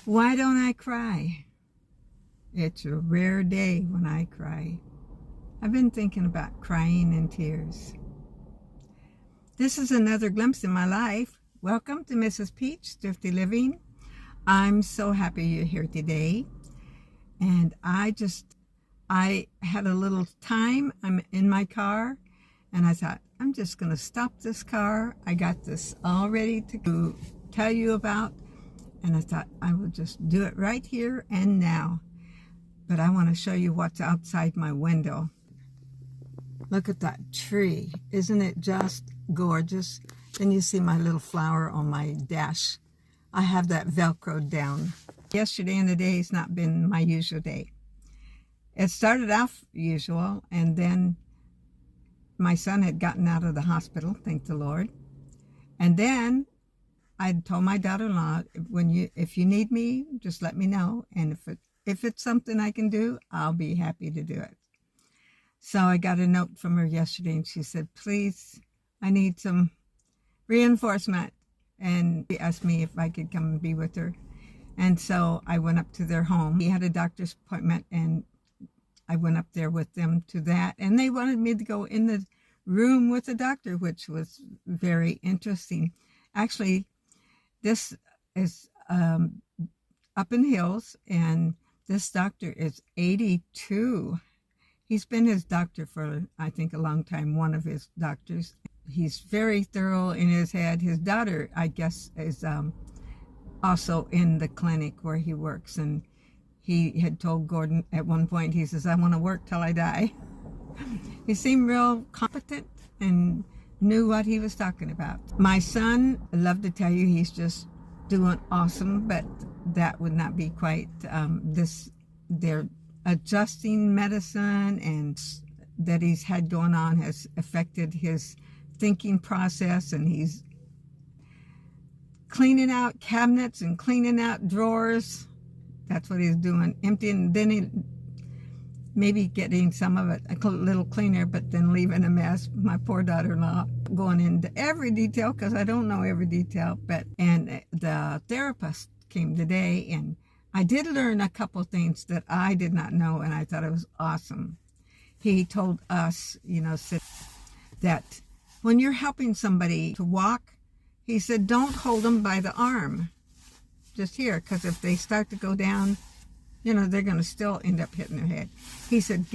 Why don't I cry? It's a rare day when I cry. I've been thinking about crying in tears. This is another glimpse in my life. Welcome to Mrs. Peach Thrifty Living. I'm so happy you're here today. And I had a little time. I'm in my car and I thought, I'm just going to stop this car. I got this all ready to tell you about. And I thought I would just do it right here and now. But I want to show you what's outside my window. Look at that tree. Isn't it just gorgeous? Then you see my little flower on my dash. I have that Velcroed down. Yesterday and the day has not been my usual day. It started off usual, and then my son had gotten out of the hospital, thank the Lord. And then I told my daughter-in-law, if you need me, just let me know. And if it's something I can do, I'll be happy to do it. So I got a note from her yesterday, and she said, please, I need some reinforcement. And she asked me if I could come and be with her. And so I went up to their home. He had a doctor's appointment, and I went up there with them to that. And they wanted me to go in the room with the doctor, which was very interesting. Actually, this is up in Hills, and this doctor is 82. He's been his doctor for, I think, a long time, one of his doctors. He's very thorough in his head. His daughter, I guess, is also in the clinic where he works. And he had told Gordon at one point, he says, I want to work till I die. He seemed real competent and knew what he was talking about. My son, I love to tell you, he's just doing awesome, but that would not be quite they're adjusting medicine, and that he's had going on has affected his thinking process, and he's cleaning out cabinets and cleaning out drawers. That's what he's doing, emptying, then maybe getting some of it a little cleaner, but then leaving a mess. My poor daughter-in-law going into every detail, because I don't know every detail. And the therapist came today, and I did learn a couple things that I did not know, and I thought it was awesome. He told us, that when you're helping somebody to walk, he said, don't hold them by the arm, just here, because if they start to go down, they're going to still end up hitting their head. He said,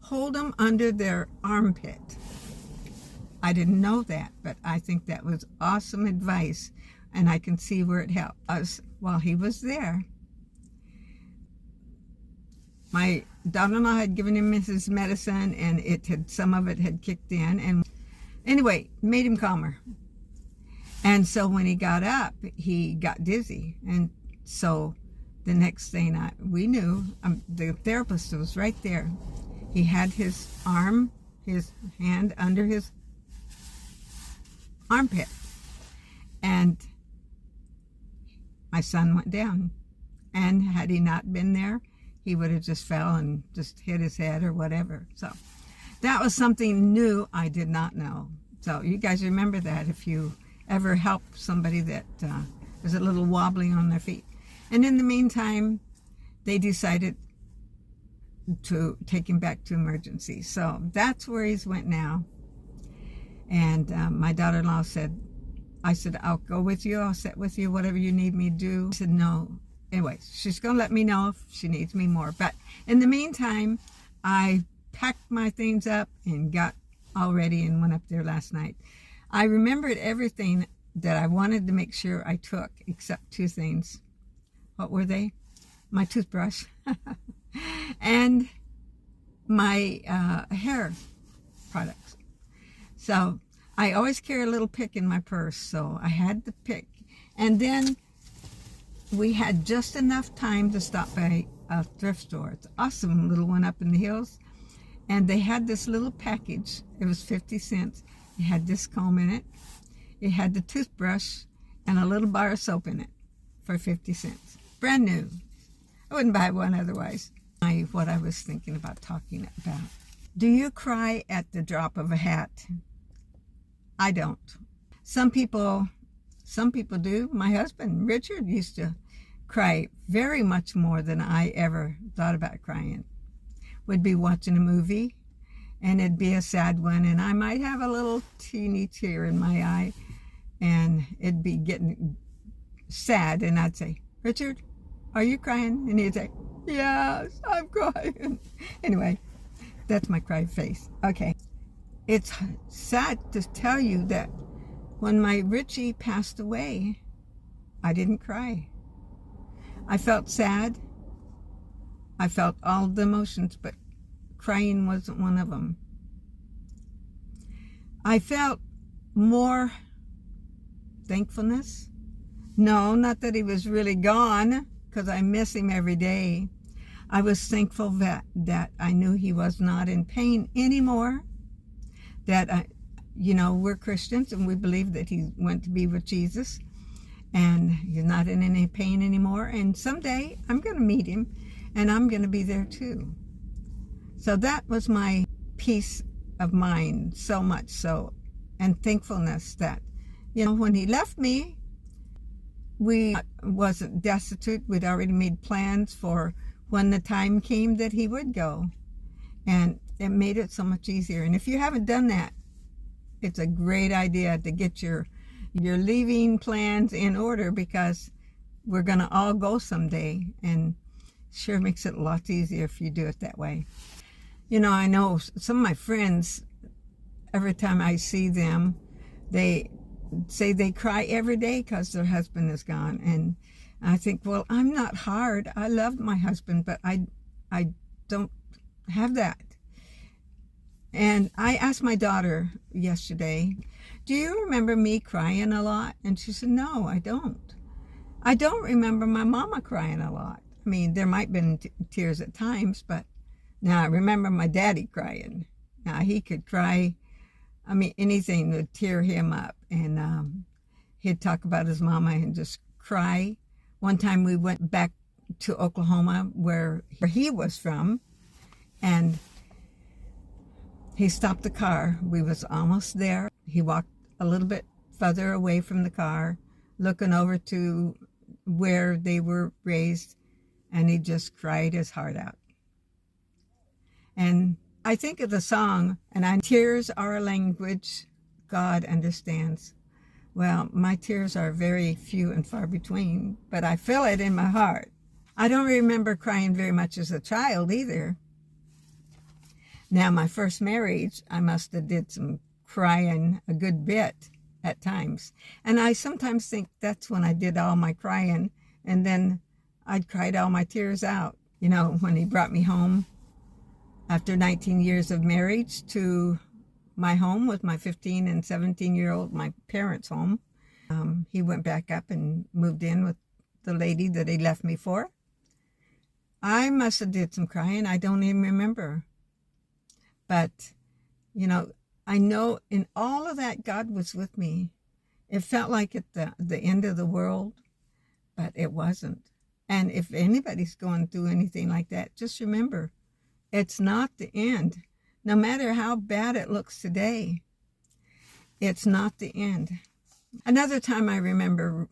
hold them under their armpit. I didn't know that, but I think that was awesome advice, and I can see where it helped us while he was there. My daughter-in-law had given him his medicine, and some of it had kicked in, and anyway, made him calmer. And so when he got up, he got dizzy, and so the next thing we knew, the therapist was right there. He had his hand under his armpit, and my son went down. And had he not been there, he would have just fell and just hit his head or whatever. So that was something new I did not know. So you guys remember that if you ever help somebody that is a little wobbly on their feet. And in the meantime, they decided to take him back to emergency. So that's where he's went now. And my daughter-in-law said, I said, I'll go with you. I'll sit with you, whatever you need me to do. She said, no. Anyway, she's going to let me know if she needs me more. But in the meantime, I packed my things up and got all ready and went up there last night. I remembered everything that I wanted to make sure I took, except two things. What were they? My toothbrush and my hair products. So I always carry a little pick in my purse, so I had the pick. And then we had just enough time to stop by a thrift store. It's an awesome little one up in the hills. And they had this little package. It was 50 cents. It had this comb in it. It had the toothbrush and a little bar of soap in it for 50 cents. Brand new. I wouldn't buy one otherwise. What I was thinking about talking about. Do you cry at the drop of a hat? I don't. Some people do. My husband, Richard, used to cry very much more than I ever thought about crying. Would be watching a movie, and it'd be a sad one, and I might have a little teeny tear in my eye, and it'd be getting sad, and I'd say, Richard, are you crying? And he'd say, yes, I'm crying. Anyway, that's my cry face. Okay. It's sad to tell you that when my Richie passed away, I didn't cry. I felt sad. I felt all the emotions, but crying wasn't one of them. I felt more thankfulness. No, not that he was really gone, because I miss him every day. I was thankful that I knew he was not in pain anymore. That we're Christians and we believe that he went to be with Jesus, and he's not in any pain anymore. And someday I'm going to meet him, and I'm going to be there too. So that was my peace of mind, so much so, and thankfulness that, when he left me, we wasn't destitute. We'd already made plans for when the time came that he would go. And it made it so much easier. And if you haven't done that, it's a great idea to get your leaving plans in order, because we're going to all go someday, and sure makes it a lot easier if you do it that way. I know some of my friends, every time I see them, they say they cry every day because their husband is gone. And I think, well, I'm not hard. I love my husband, but I don't have that. And I asked my daughter yesterday, do you remember me crying a lot? And she said, no, I don't. I don't remember my mama crying a lot. I mean, there might have been tears at times, but now I remember my daddy crying. Now he could cry. I mean, anything would tear him up. And he'd talk about his mama and just cry. One time we went back to Oklahoma, where he was from, and he stopped the car. We was almost there. He walked a little bit further away from the car, looking over to where they were raised, and he just cried his heart out. And I think of the song, tears are a language God understands. Well, my tears are very few and far between, but I feel it in my heart. I don't remember crying very much as a child either. Now, my first marriage, I must have did some crying a good bit at times. And I sometimes think that's when I did all my crying, and then I'd cried all my tears out. When he brought me home after 19 years of marriage to my home with my 15 and 17-year-old, my parents' home. He went back up and moved in with the lady that he left me for. I must have did some crying. I don't even remember. But, I know in all of that, God was with me. It felt like at the end of the world, but it wasn't. And if anybody's going through anything like that, just remember, it's not the end. No matter how bad it looks today, it's not the end. Another time I remember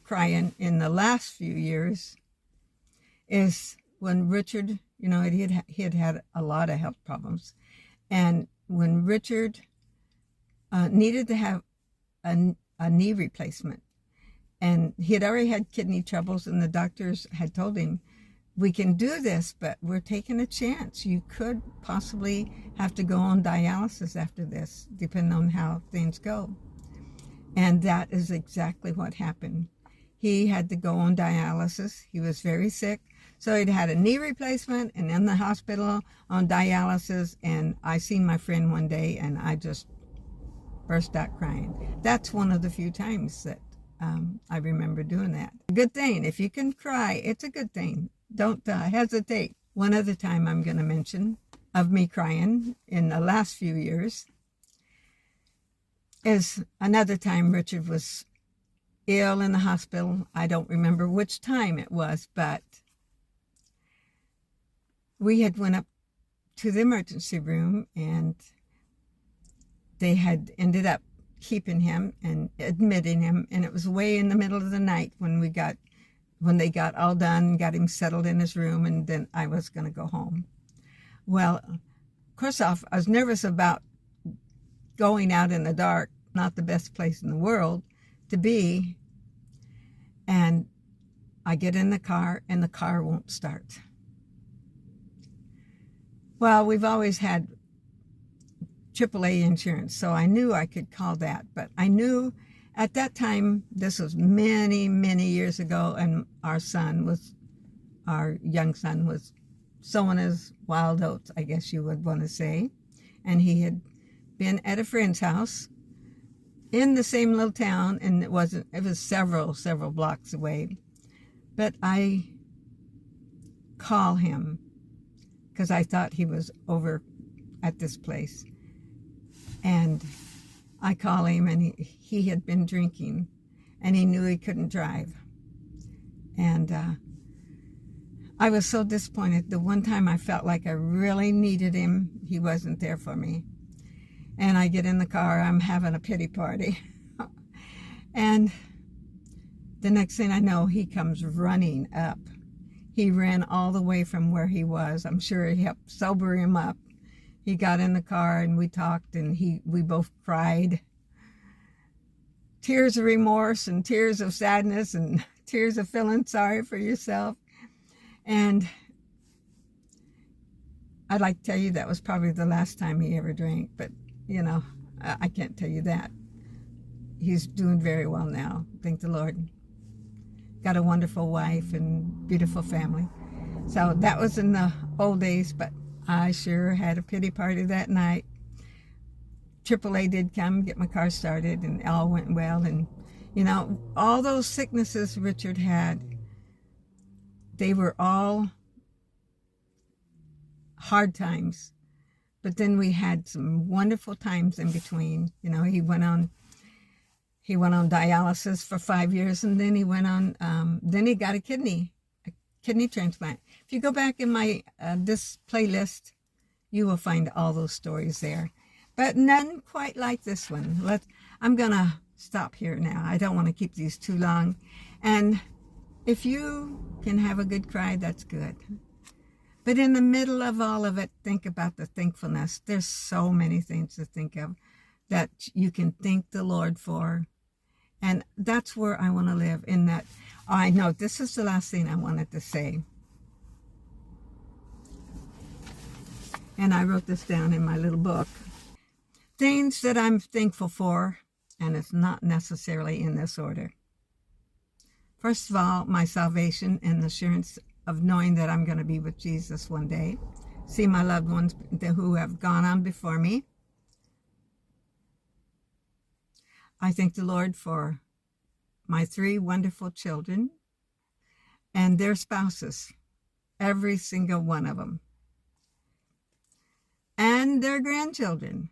crying in the last few years is when Richard, he had had a lot of health problems. And when Richard needed to have a knee replacement, and he had already had kidney troubles, and the doctors had told him, we can do this, but we're taking a chance. You could possibly have to go on dialysis after this, depending on how things go. And that is exactly what happened. He had to go on dialysis. He was very sick. So he'd had a knee replacement and in the hospital on dialysis. And I seen my friend one day and I just burst out crying. That's one of the few times that I remember doing that. Good thing. If you can cry, it's a good thing. Don't hesitate. One other time I'm going to mention of me crying in the last few years is another time Richard was ill in the hospital. I don't remember which time it was, but we had went up to the emergency room and they had ended up keeping him and admitting him. And it was way in the middle of the night when we got when they got all done, got him settled in his room, and then I was going to go home. Well, of course, I was nervous about going out in the dark, not the best place in the world to be. And I get in the car, and the car won't start. Well, we've always had AAA insurance, so I knew I could call that. But I knew at that time, this was many, many years ago, and our young son was sowing his wild oats, I guess you would want to say. And he had been at a friend's house in the same little town, and it was several blocks away. But I call him because I thought he was over at this place. And I call him, and he had been drinking, and he knew he couldn't drive. And I was so disappointed. The one time I felt like I really needed him, he wasn't there for me. And I get in the car, I'm having a pity party. And the next thing I know, he comes running up. He ran all the way from where he was. I'm sure he helped sober him up. He got in the car, and we talked, and we both cried. Tears of remorse and tears of sadness and tears of feeling sorry for yourself. And I'd like to tell you that was probably the last time he ever drank, but, you know, I can't tell you that. He's doing very well now, thank the Lord. Got a wonderful wife and beautiful family. So that was in the old days, but I sure had a pity party that night. AAA did come, get my car started, and all went well. And, you know, all those sicknesses Richard had, they were all hard times. But then we had some wonderful times in between. You know, he went on dialysis for 5 years, and then he went on, then he got a kidney transplant. If you go back in my, this playlist, you will find all those stories there. But none quite like this one. I'm going to stop here now. I don't want to keep these too long. And if you can have a good cry, that's good. But in the middle of all of it, think about the thankfulness. There's so many things to think of that you can thank the Lord for. And that's where I want to live, in that. I know this is the last thing I wanted to say. And I wrote this down in my little book. Things that I'm thankful for, and it's not necessarily in this order. First of all, my salvation and the assurance of knowing that I'm going to be with Jesus one day. See my loved ones who have gone on before me. I thank the Lord for my 3 wonderful children and their spouses, every single one of them, and their grandchildren.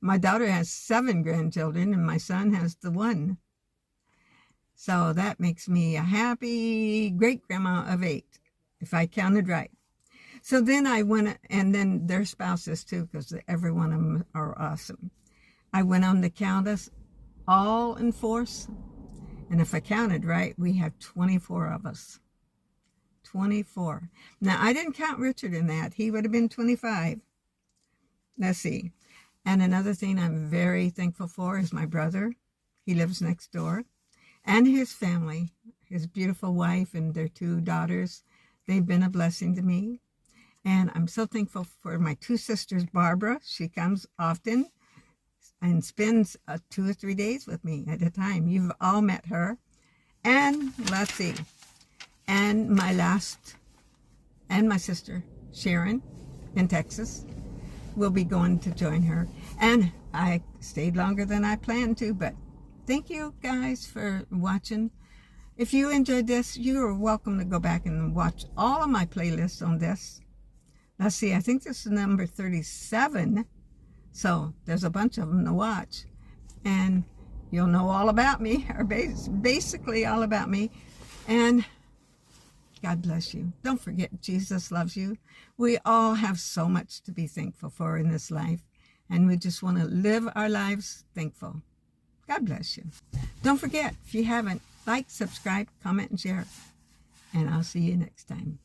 My daughter has 7 grandchildren, and my son has the 1. So that makes me a happy great-grandma of 8, if I counted right. So then I went, and then their spouses too, because every one of them are awesome. I went on to count us all in force, and if I counted right, we have 24 of us. 24. Now, I didn't count Richard in that. He would have been 25. Let's see. And another thing I'm very thankful for is my brother. He lives next door. And his family, his beautiful wife and their 2 daughters. They've been a blessing to me. And I'm so thankful for my 2 sisters, Barbara. She comes often and spends 2 or 3 days with me at a time. You've all met her. And let's see. And my sister, Sharon, in Texas, will be going to join her. And I stayed longer than I planned to, but thank you guys for watching. If you enjoyed this, you are welcome to go back and watch all of my playlists on this. Let's see, I think this is number 37. So there's a bunch of them to watch. And you'll know all about me, or basically all about me. And God bless you. Don't forget, Jesus loves you. We all have so much to be thankful for in this life. And we just want to live our lives thankful. God bless you. Don't forget, if you haven't, like, subscribe, comment, and share. And I'll see you next time.